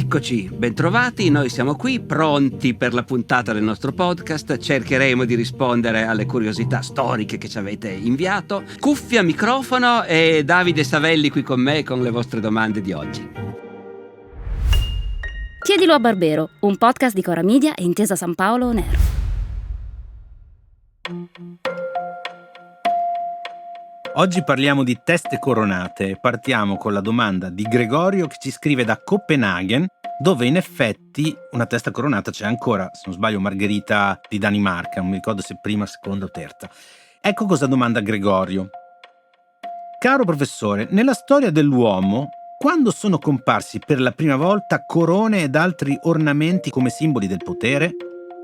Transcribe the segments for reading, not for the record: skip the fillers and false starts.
Eccoci, bentrovati, noi siamo qui pronti per la puntata del nostro podcast. Cercheremo di rispondere alle curiosità storiche che ci avete inviato. Cuffia, microfono e Davide Savelli qui con me con le vostre domande di oggi. Chiedilo a Barbero, un podcast di Cora Media e Intesa San Paolo On Air. Oggi parliamo di teste coronate e partiamo con la domanda di Gregorio che ci scrive da Copenaghen, dove in effetti una testa coronata c'è ancora, se non sbaglio, Margherita di Danimarca, non mi ricordo se prima, seconda o terza. Ecco cosa domanda Gregorio. Caro professore, nella storia dell'uomo, quando sono comparsi per la prima volta corone ed altri ornamenti come simboli del potere?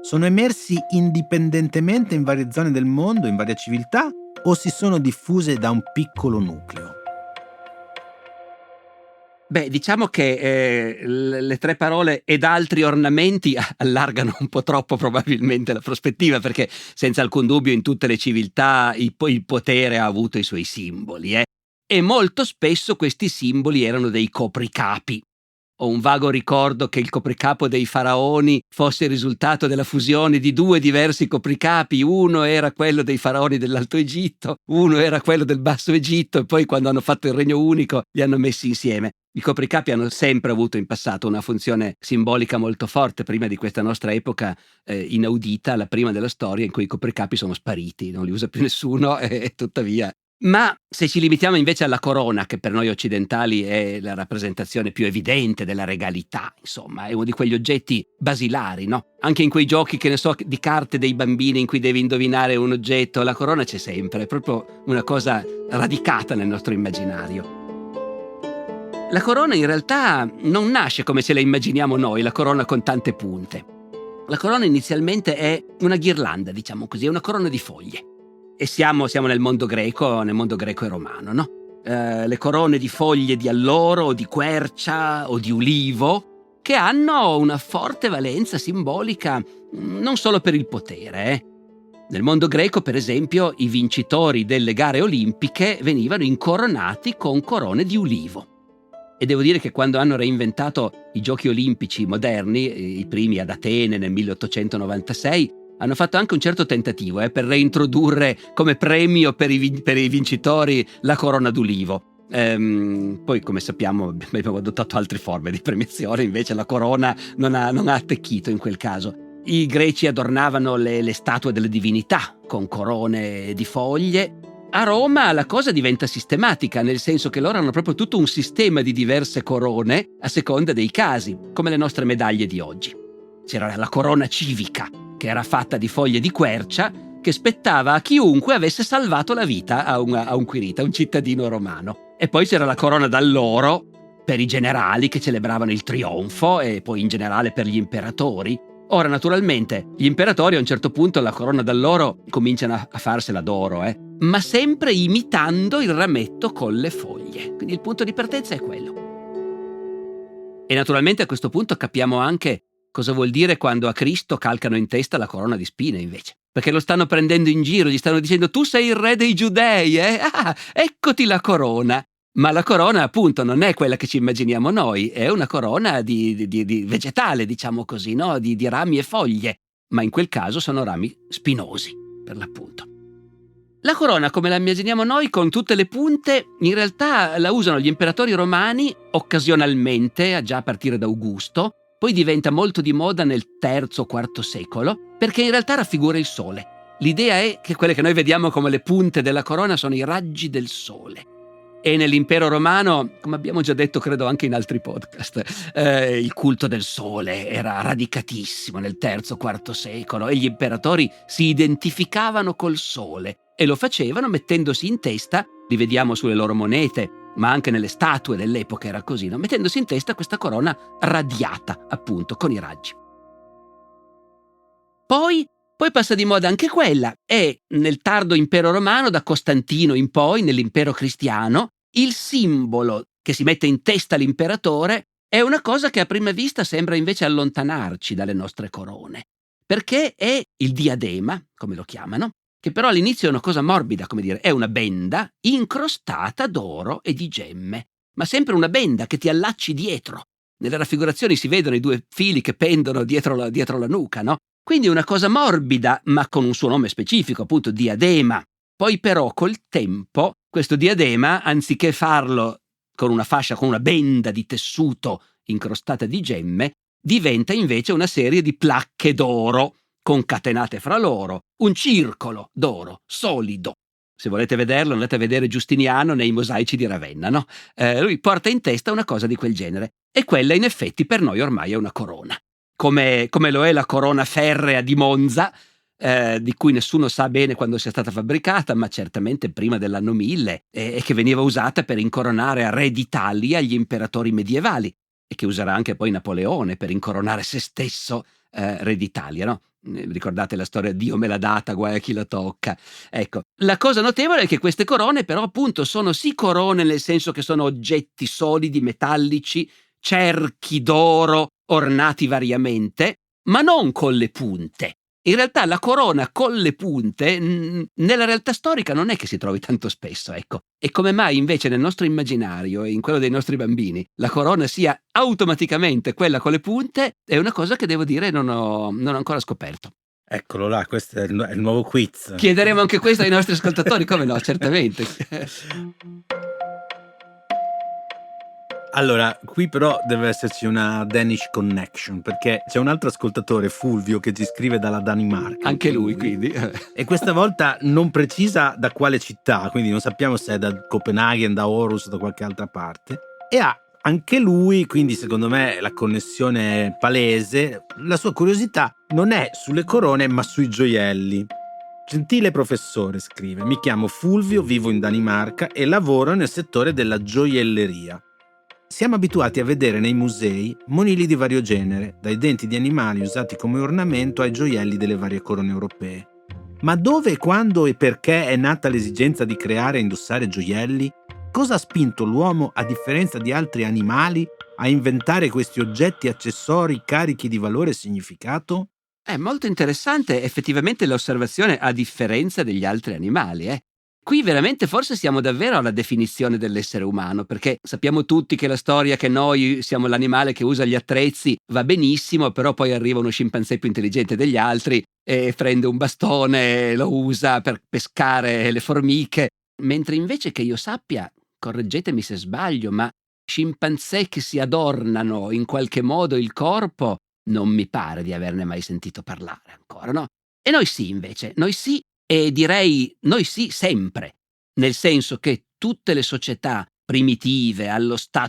Sono emersi indipendentemente in varie zone del mondo, in varie civiltà, o si sono diffuse da un piccolo nucleo? Beh, diciamo che le tre parole ed altri ornamenti allargano un po' troppo probabilmente la prospettiva, perché senza alcun dubbio in tutte le civiltà il potere ha avuto i suoi simboli, e molto spesso questi simboli erano dei copricapi. Ho un vago ricordo che il copricapo dei faraoni fosse il risultato della fusione di due diversi copricapi. Uno era quello dei faraoni dell'Alto Egitto, uno era quello del Basso Egitto, e poi quando hanno fatto il Regno Unico li hanno messi insieme. I copricapi hanno sempre avuto in passato una funzione simbolica molto forte, prima di questa nostra epoca inaudita, la prima della storia in cui i copricapi sono spariti, non li usa più nessuno e tuttavia. Ma se ci limitiamo invece alla corona, che per noi occidentali è la rappresentazione più evidente della regalità, insomma, è uno di quegli oggetti basilari, no? Anche in quei giochi, che ne so, di carte dei bambini in cui devi indovinare un oggetto, la corona c'è sempre, è proprio una cosa radicata nel nostro immaginario. La corona in realtà non nasce come se la immaginiamo noi, la corona con tante punte. La corona inizialmente è una ghirlanda, diciamo così, è una corona di foglie. E siamo nel mondo greco e romano, no? Le corone di foglie di alloro, o di quercia o di ulivo, che hanno una forte valenza simbolica non solo per il potere. Nel mondo greco, per esempio, i vincitori delle gare olimpiche venivano incoronati con corone di ulivo. E devo dire che quando hanno reinventato i giochi olimpici moderni, i primi ad Atene nel 1896, hanno fatto anche un certo tentativo per reintrodurre come premio per i vincitori la corona d'ulivo. Poi, come sappiamo, abbiamo adottato altre forme di premiazione, invece la corona non ha attecchito in quel caso. I greci adornavano le statue delle divinità con corone di foglie. A Roma la cosa diventa sistematica, nel senso che loro hanno proprio tutto un sistema di diverse corone a seconda dei casi, come le nostre medaglie di oggi. C'era la corona civica, che era fatta di foglie di quercia, che spettava a chiunque avesse salvato la vita a un quirita, un cittadino romano. E poi c'era la corona d'alloro per i generali che celebravano il trionfo, e poi in generale per gli imperatori. Ora, naturalmente, gli imperatori a un certo punto la corona d'alloro cominciano a farsela d'oro, ma sempre imitando il rametto con le foglie. Quindi il punto di partenza è quello. E naturalmente a questo punto capiamo anche cosa vuol dire quando a Cristo calcano in testa la corona di spine, invece. Perché lo stanno prendendo in giro, gli stanno dicendo: tu sei il re dei giudei, Ah, eccoti la corona. Ma la corona, appunto, non è quella che ci immaginiamo noi, è una corona di vegetale, diciamo così, no? Di rami e foglie. Ma in quel caso sono rami spinosi, per l'appunto. La corona, come la immaginiamo noi, con tutte le punte, in realtà la usano gli imperatori romani occasionalmente, già a partire da Augusto. Poi diventa molto di moda nel III-IV secolo, perché in realtà raffigura il sole. L'idea è che quelle che noi vediamo come le punte della corona sono i raggi del sole. E nell'impero romano, come abbiamo già detto credo anche in altri podcast, il culto del sole era radicatissimo nel III-IV secolo, e gli imperatori si identificavano col sole e lo facevano mettendosi in testa, li vediamo sulle loro monete, ma anche nelle statue dell'epoca era così, no? Mettendosi in testa questa corona radiata, appunto, con i raggi. Poi passa di moda anche quella, e nel tardo impero romano, da Costantino in poi, nell'impero cristiano, il simbolo che si mette in testa l'imperatore è una cosa che a prima vista sembra invece allontanarci dalle nostre corone, perché è il diadema, come lo chiamano, che però all'inizio è una cosa morbida, come dire, è una benda incrostata d'oro e di gemme, ma sempre una benda che ti allacci dietro. nelle raffigurazioni si vedono i due fili che pendono dietro la nuca, no? Quindi una cosa morbida, ma con un suo nome specifico, appunto diadema. Poi però col tempo questo diadema, anziché farlo con una fascia, con una benda di tessuto incrostata di gemme, diventa invece una serie di placche d'oro concatenate fra loro, un circolo d'oro solido. Se volete vederlo, andate a vedere Giustiniano nei mosaici di Ravenna, no? Lui porta in testa una cosa di quel genere, e quella in effetti per noi ormai è una corona. Come lo è la corona ferrea di Monza, di cui nessuno sa bene quando sia stata fabbricata, ma certamente prima dell'anno 1000, e che veniva usata per incoronare a re d'Italia gli imperatori medievali, e che userà anche poi Napoleone per incoronare se stesso re d'Italia, no? Ricordate la storia Dio me l'ha data, guai a chi la tocca. Ecco, la cosa notevole è che queste corone però appunto sono sì corone nel senso che sono oggetti solidi, metallici, cerchi d'oro ornati variamente, ma non con le punte. In realtà la corona con le punte nella realtà storica non è che si trovi tanto spesso, ecco. E come mai invece nel nostro immaginario e in quello dei nostri bambini la corona sia automaticamente quella con le punte è una cosa che devo dire non ho ancora scoperto. Eccolo là, questo è il nuovo quiz. Chiederemo anche questo ai nostri ascoltatori, come no, certamente. Allora, qui però deve esserci una Danish connection, perché c'è un altro ascoltatore, Fulvio, che ci scrive dalla Danimarca. Anche lui, quindi. E questa volta non precisa da quale città, quindi non sappiamo se è da Copenaghen, da Aarhus o da qualche altra parte. E ha anche lui, quindi secondo me la connessione è palese, la sua curiosità non è sulle corone ma sui gioielli. Gentile professore, scrive, mi chiamo Fulvio, vivo in Danimarca e lavoro nel settore della gioielleria. Siamo abituati a vedere nei musei monili di vario genere, dai denti di animali usati come ornamento ai gioielli delle varie corone europee. Ma dove, quando e perché è nata l'esigenza di creare e indossare gioielli? Cosa ha spinto l'uomo, a differenza di altri animali, a inventare questi oggetti accessori carichi di valore e significato? È molto interessante effettivamente l'osservazione a differenza degli altri animali, Qui veramente forse siamo davvero alla definizione dell'essere umano, perché sappiamo tutti che la storia che noi siamo l'animale che usa gli attrezzi va benissimo, però poi arriva uno scimpanzé più intelligente degli altri e prende un bastone e lo usa per pescare le formiche, mentre invece che io sappia, correggetemi se sbaglio, ma scimpanzé che si adornano in qualche modo il corpo non mi pare di averne mai sentito parlare ancora, no? E noi sì, invece, noi sì. E direi noi sì sempre, nel senso che tutte le società primitive all'età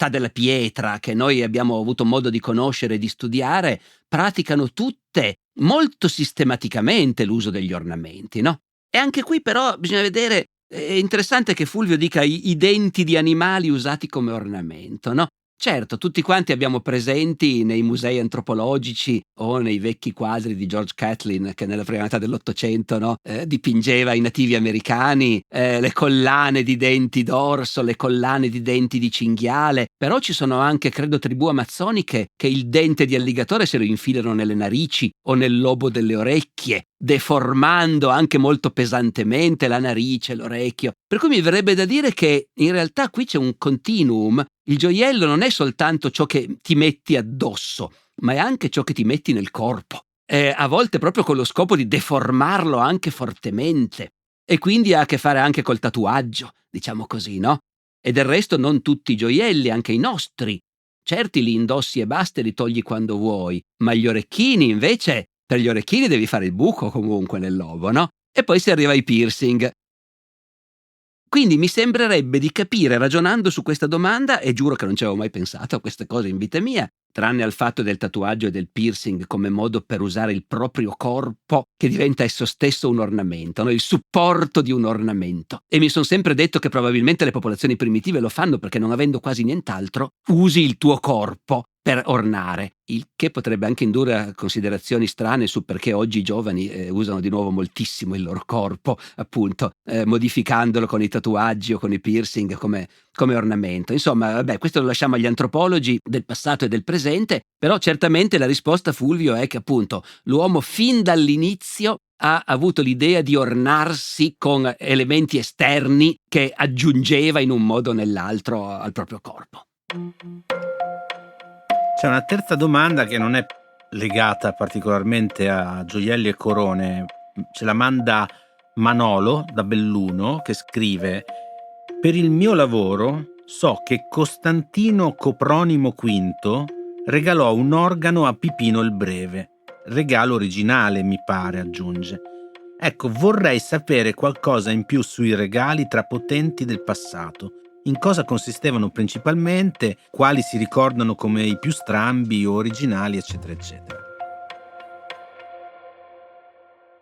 della pietra che noi abbiamo avuto modo di conoscere e di studiare praticano tutte molto sistematicamente l'uso degli ornamenti, no? E anche qui però bisogna vedere, è interessante che Fulvio dica i denti di animali usati come ornamento, no? Certo, tutti quanti abbiamo presenti nei musei antropologici o nei vecchi quadri di George Catlin che nella prima metà dell'Ottocento, no? Dipingeva i nativi americani, le collane di denti d'orso, le collane di denti di cinghiale, però ci sono anche, credo, tribù amazzoniche che il dente di alligatore se lo infilano nelle narici o nel lobo delle orecchie, deformando anche molto pesantemente la narice, l'orecchio. Per cui mi verrebbe da dire che in realtà qui c'è un continuum. Il gioiello non è soltanto ciò che ti metti addosso, ma è anche ciò che ti metti nel corpo. A volte proprio con lo scopo di deformarlo anche fortemente. E quindi ha a che fare anche col tatuaggio, diciamo così, no? E del resto non tutti i gioielli, anche i nostri. Certi li indossi e basta e li togli quando vuoi, ma gli orecchini invece, per gli orecchini devi fare il buco comunque nel lobo, no? E poi si arriva ai piercing. Quindi mi sembrerebbe di capire, ragionando su questa domanda, e giuro che non ci avevo mai pensato a queste cose in vita mia, tranne al fatto del tatuaggio e del piercing come modo per usare il proprio corpo, che diventa esso stesso un ornamento, no? Il supporto di un ornamento. E mi sono sempre detto che probabilmente le popolazioni primitive lo fanno perché, non avendo quasi nient'altro, usi il tuo corpo per ornare, il che potrebbe anche indurre a considerazioni strane su perché oggi i giovani usano di nuovo moltissimo il loro corpo, appunto, modificandolo con i tatuaggi o con i piercing come ornamento. Insomma, vabbè, questo lo lasciamo agli antropologi del passato e del presente, però certamente la risposta, Fulvio, è che appunto l'uomo fin dall'inizio ha avuto l'idea di ornarsi con elementi esterni che aggiungeva in un modo o nell'altro al proprio corpo. C'è una terza domanda che non è legata particolarmente a gioielli e corone. Ce la manda Manolo da Belluno, che scrive: per il mio lavoro so che Costantino Copronimo V regalò un organo a Pipino il Breve. Regalo originale, mi pare, aggiunge. Ecco, vorrei sapere qualcosa in più sui regali tra potenti del passato. In cosa consistevano principalmente, quali si ricordano come i più strambi o originali, eccetera, eccetera.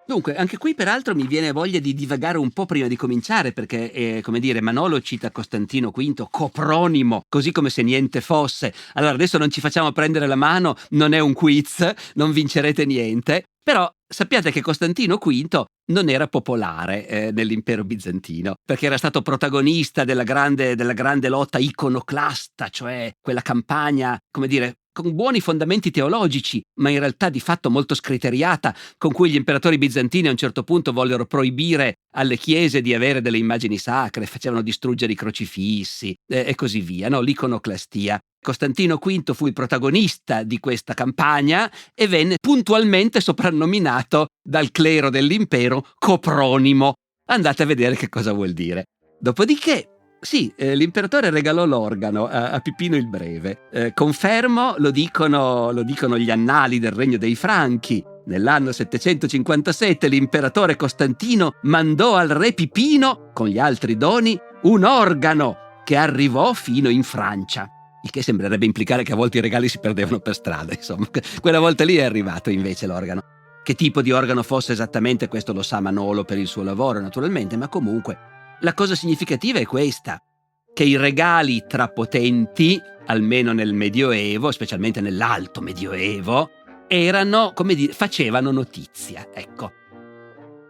Dunque, anche qui peraltro mi viene voglia di divagare un po' prima di cominciare, perché, come dire, Manolo cita Costantino V, copronimo, così come se niente fosse. Allora, adesso non ci facciamo prendere la mano, non è un quiz, non vincerete niente, però sappiate che Costantino V non era popolare nell'impero bizantino, perché era stato protagonista della grande lotta iconoclasta, cioè quella campagna, come dire, con buoni fondamenti teologici, ma in realtà di fatto molto scriteriata, con cui gli imperatori bizantini a un certo punto vollero proibire alle chiese di avere delle immagini sacre, facevano distruggere i crocifissi e così via, no? L'iconoclastia. Costantino V fu il protagonista di questa campagna e venne puntualmente soprannominato dal clero dell'impero copronimo. Andate a vedere che cosa vuol dire. Dopodiché, sì, l'imperatore regalò l'organo a Pipino il Breve. Confermo, lo dicono gli annali del regno dei Franchi. Nell'anno 757 l'imperatore Costantino mandò al re Pipino, con gli altri doni, un organo che arrivò fino in Francia. Il che sembrerebbe implicare che a volte i regali si perdevano per strada, insomma. Quella volta lì è arrivato invece l'organo. Che tipo di organo fosse esattamente, questo lo sa Manolo per il suo lavoro, naturalmente, ma comunque la cosa significativa è questa, che i regali tra potenti, almeno nel Medioevo, specialmente nell'Alto Medioevo, erano, come dire, facevano notizia, ecco.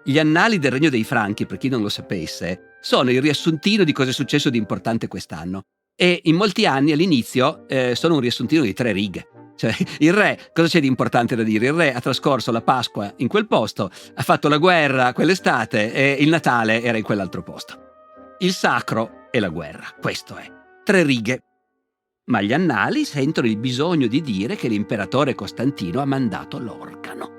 Gli annali del Regno dei Franchi, per chi non lo sapesse, sono il riassuntino di cosa è successo di importante quest'anno. E in molti anni all'inizio sono un riassuntino di 3 righe. Cioè, il re, cosa c'è di importante da dire? Il re ha trascorso la Pasqua in quel posto, ha fatto la guerra quell'estate e il Natale era in quell'altro posto. Il sacro e la guerra, questo è. 3 righe. Ma gli annali sentono il bisogno di dire che l'imperatore Costantino ha mandato l'organo.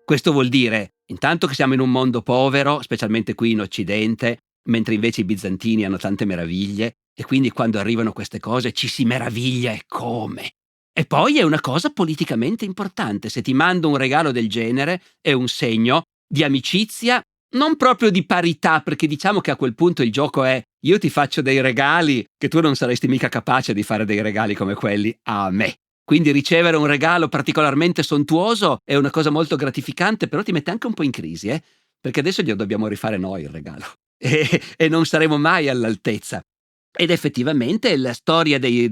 Questo vuol dire, intanto, che siamo in un mondo povero, specialmente qui in Occidente, mentre invece i bizantini hanno tante meraviglie, e quindi quando arrivano queste cose ci si meraviglia e come. E poi è una cosa politicamente importante. Se ti mando un regalo del genere è un segno di amicizia, non proprio di parità, perché diciamo che a quel punto il gioco è: io ti faccio dei regali che tu non saresti mica capace di fare dei regali come quelli a me. Quindi ricevere un regalo particolarmente sontuoso è una cosa molto gratificante, però ti mette anche un po' in crisi, perché adesso glielo dobbiamo rifare noi il regalo e non saremo mai all'altezza. Ed effettivamente la storia dei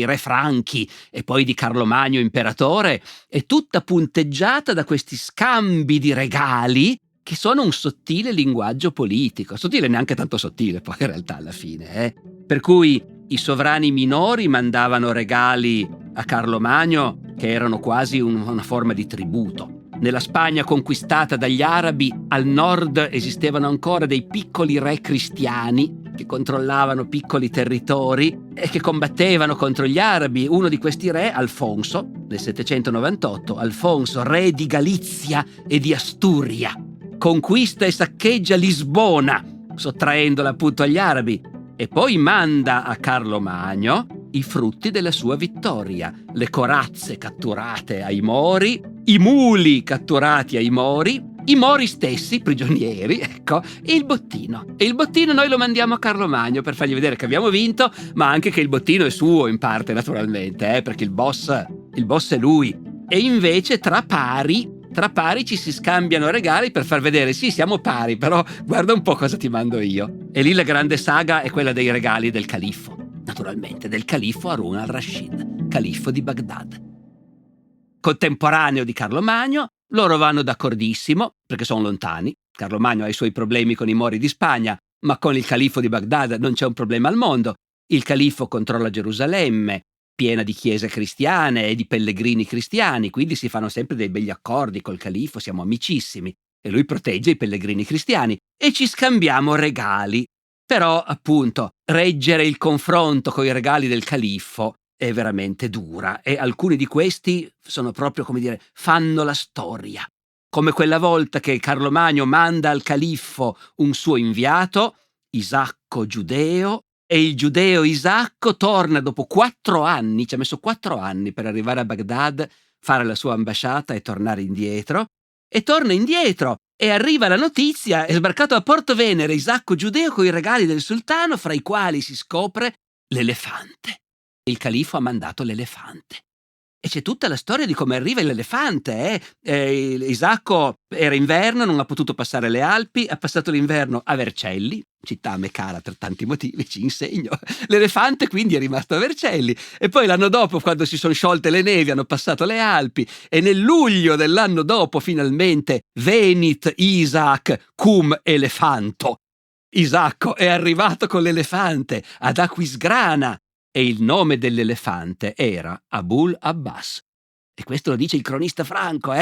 re franchi e poi di Carlo Magno imperatore è tutta punteggiata da questi scambi di regali che sono un sottile linguaggio politico, sottile, neanche tanto sottile poi in realtà alla fine. Per cui i sovrani minori mandavano regali a Carlo Magno che erano quasi una forma di tributo. Nella Spagna conquistata dagli arabi, al nord esistevano ancora dei piccoli re cristiani che controllavano piccoli territori e che combattevano contro gli arabi. Uno di questi re, Alfonso, nel 798, Alfonso, re di Galizia e di Asturia, conquista e saccheggia Lisbona, sottraendola appunto agli arabi, e poi manda a Carlo Magno i frutti della sua vittoria: le corazze catturate ai Mori, i muli catturati ai Mori, i Mori stessi prigionieri, ecco, e il bottino. E il bottino noi lo mandiamo a Carlo Magno per fargli vedere che abbiamo vinto, ma anche che il bottino è suo in parte, naturalmente, perché il boss è lui. E invece tra pari ci si scambiano regali per far vedere: sì, siamo pari, però guarda un po' cosa ti mando io. E lì la grande saga è quella dei regali del califfo, naturalmente del califfo Harun al-Rashid, califfo di Baghdad. Contemporaneo di Carlo Magno, loro vanno d'accordissimo perché sono lontani. Carlo Magno ha i suoi problemi con i Mori di Spagna, ma con il califfo di Baghdad non c'è un problema al mondo. Il califfo controlla Gerusalemme, piena di chiese cristiane e di pellegrini cristiani, quindi si fanno sempre dei begli accordi col califfo, siamo amicissimi, e lui protegge i pellegrini cristiani e ci scambiamo regali. Però, appunto, reggere il confronto con i regali del califfo è veramente dura e alcuni di questi sono proprio, come dire, fanno la storia. Come quella volta che Carlo Magno manda al califfo un suo inviato, Isacco Giudeo, e il giudeo Isacco torna dopo 4 anni, ci ha messo 4 anni per arrivare a Baghdad, fare la sua ambasciata e tornare indietro, e torna indietro e arriva la notizia, è sbarcato a Porto Venere Isacco Giudeo con i regali del sultano, fra i quali si scopre l'elefante. Il califfo ha mandato l'elefante. E c'è tutta la storia di come arriva l'elefante. Isacco era inverno, non ha potuto passare le Alpi, ha passato l'inverno a Vercelli, città a me cara per tanti motivi, ci insegno. L'elefante quindi è rimasto a Vercelli. E poi l'anno dopo, quando si sono sciolte le nevi, hanno passato le Alpi. E nel luglio dell'anno dopo, finalmente, venit Isaac cum elefanto. Isacco è arrivato con l'elefante ad Aquisgrana. E il nome dell'elefante era Abul Abbas. E questo lo dice il cronista franco,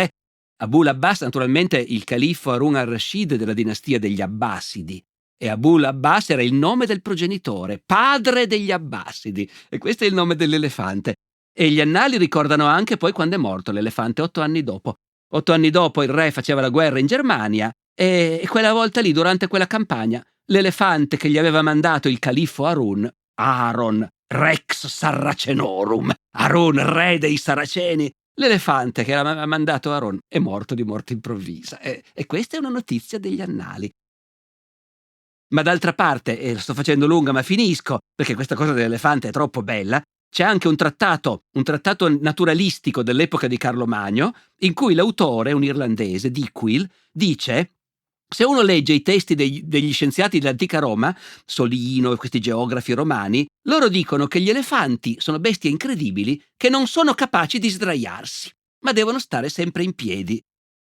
Abul Abbas, naturalmente il califfo Harun al-Rashid della dinastia degli Abbasidi. E Abul Abbas era il nome del progenitore, padre degli Abbasidi. E questo è il nome dell'elefante. E gli annali ricordano anche poi quando è morto l'elefante, 8 anni dopo. 8 anni dopo il re faceva la guerra in Germania e quella volta lì, durante quella campagna, l'elefante che gli aveva mandato il califfo Aaron, Rex Sarracenorum, Harun, re dei Saraceni, l'elefante che aveva mandato Aaron è morto di morte improvvisa. E questa è una notizia degli annali. Ma d'altra parte, e la sto facendo lunga ma finisco, perché questa cosa dell'elefante è troppo bella, c'è anche un trattato naturalistico dell'epoca di Carlo Magno, in cui l'autore, un irlandese, Dickwill, dice: se uno legge i testi degli scienziati dell'antica Roma, Solino e questi geografi romani, loro dicono che gli elefanti sono bestie incredibili che non sono capaci di sdraiarsi, ma devono stare sempre in piedi.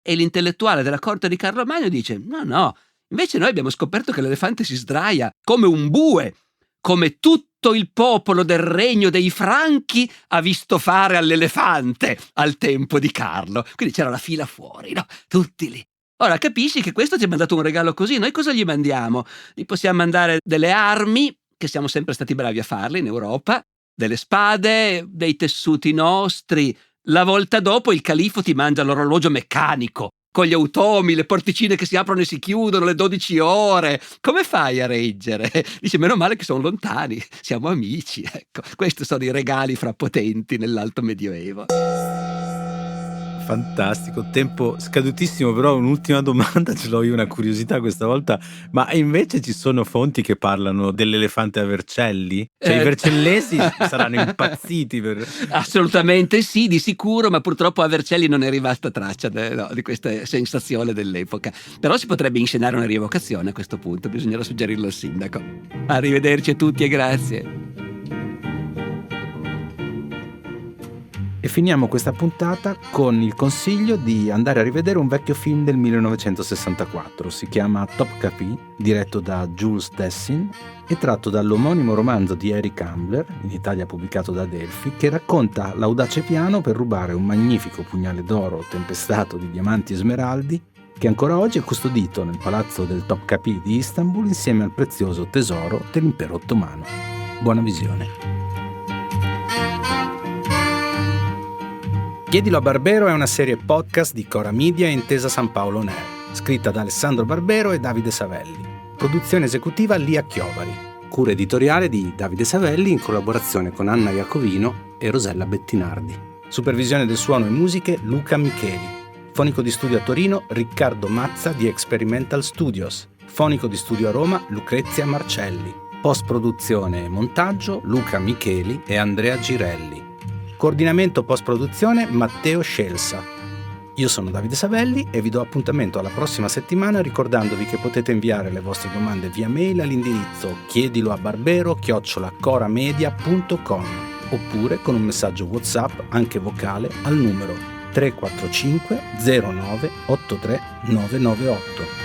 E l'intellettuale della corte di Carlo Magno dice: no, invece noi abbiamo scoperto che l'elefante si sdraia come un bue, come tutto il popolo del regno dei Franchi ha visto fare all'elefante al tempo di Carlo. Quindi c'era la fila fuori, no? Tutti lì. Ora capisci che questo ci ha mandato un regalo così, noi cosa gli mandiamo? Gli possiamo mandare delle armi, che siamo sempre stati bravi a farle in Europa, delle spade, dei tessuti nostri. La volta dopo il califfo ti mangia l'orologio meccanico, con gli automi, le porticine che si aprono e si chiudono, le 12 ore. Come fai a reggere? Dice: meno male che sono lontani, siamo amici. Ecco, questi sono i regali fra potenti nell'Alto Medioevo. Fantastico, tempo scadutissimo, però un'ultima domanda, ce l'ho io, una curiosità questa volta, ma invece ci sono fonti che parlano dell'elefante a Vercelli? Cioè i vercellesi saranno impazziti per... Assolutamente sì, di sicuro, ma purtroppo a Vercelli non è rimasta traccia di questa sensazione dell'epoca. Però si potrebbe inscenare una rievocazione a questo punto, bisognerà suggerirlo al sindaco. Arrivederci a tutti e grazie. E finiamo questa puntata con il consiglio di andare a rivedere un vecchio film del 1964. Si chiama Topkapi, diretto da Jules Dessin e tratto dall'omonimo romanzo di Eric Ambler, in Italia pubblicato da Adelphi, che racconta l'audace piano per rubare un magnifico pugnale d'oro tempestato di diamanti e smeraldi che ancora oggi è custodito nel palazzo del Topkapi di Istanbul insieme al prezioso tesoro dell'impero ottomano. Buona visione. Chiedilo a Barbero è una serie podcast di Cora Media e Intesa San Paolo On Air, scritta da Alessandro Barbero e Davide Savelli. Produzione esecutiva Lia Chiovari. Cura editoriale di Davide Savelli in collaborazione con Anna Iacovino e Rosella Bettinardi. Supervisione del suono e musiche Luca Micheli. Fonico di studio a Torino Riccardo Mazza di Experimental Studios. Fonico di studio a Roma Lucrezia Marcelli. Post-produzione e montaggio Luca Micheli e Andrea Girelli. Coordinamento post-produzione Matteo Scelsa. Io sono Davide Savelli e vi do appuntamento alla prossima settimana ricordandovi che potete inviare le vostre domande via mail all'indirizzo chiediloabarbero@coramedia.com oppure con un messaggio WhatsApp anche vocale al numero 345 09 83 998.